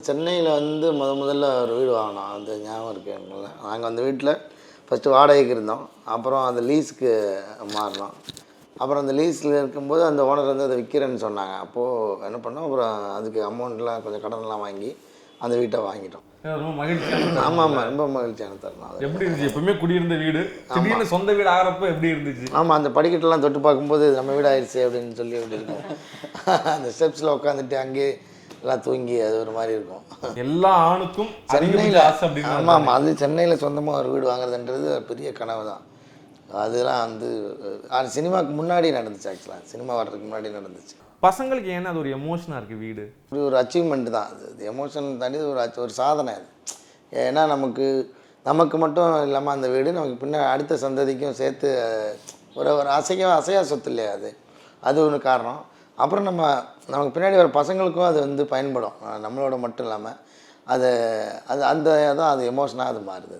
சென்னையில் வந்து முதல்ல ஒரு வீடு வாங்கினோம். அந்த ஞாபகம் இருக்குது எங்களுக்கு. நாங்கள் அந்த வீட்டில் ஃபஸ்ட்டு வாடகைக்கு இருந்தோம். அப்புறம் அந்த லீஸுக்கு மாறினோம். அப்புறம் அந்த லீஸில் இருக்கும்போது அந்த ஓனர் வந்து அதை விற்கிறேன்னு சொன்னாங்க. அப்போது என்ன பண்ணோம், அப்புறம் அதுக்கு அமௌண்ட்லாம் கொஞ்சம் கடன்லாம் வாங்கி அந்த வீட்டை வாங்கிட்டோம். ரொம்ப மகிழ்ச்சியான ஆமாம், ரொம்ப மகிழ்ச்சியான தருணம் அது. எப்படி இருந்துச்சு? எப்பவுமே குடியிருந்த வீடு திடீர்னு சொந்த வீடு ஆகிறப்போ எப்படி இருந்துச்சு? ஆமாம், அந்த படிக்கட்டெல்லாம் தொட்டு பார்க்கும்போது நம்ம வீடு ஆயிடுச்சு அப்படின்னு சொல்லி அப்படி இருக்கும். அந்த ஸ்டெப்ஸில் உட்காந்துட்டு அங்கேயே எல்லாம் தூங்கி அது ஒரு மாதிரி இருக்கும். எல்லா ஆணுக்கும் சென்னையில் ஆசை அப்படின்னு. ஆமாம், அது சென்னையில் சொந்தமாக ஒரு வீடு வாங்குறதுன்றது ஒரு பெரிய கனவு தான். அதெல்லாம் வந்து அது சினிமாவுக்கு முன்னாடி நடந்துச்சு. ஆக்சுவலாக சினிமா வர்றதுக்கு முன்னாடி நடந்துச்சு. பசங்களுக்கு ஏன்னா அது ஒரு எமோஷனாக இருக்குது வீடு. ஒரு அச்சீவ்மெண்ட் தான் அது. எமோஷன் தாண்டி ஒரு சாதனை அது. ஏன்னா நமக்கு மட்டும் இல்லாமல் அந்த வீடு நமக்கு அடுத்த சந்ததிக்கும் சேர்த்து ஒரு அசையா சொத்து இல்லையா அது. அது ஒன்று காரணம். அப்புறம் நமக்கு பின்னாடி வர பசங்களுக்கும் அது வந்து பயன்படும். நம்மளோட மட்டும் இல்லாமல் அது அந்த அதான் அது எமோஷனாக அது மாறுது.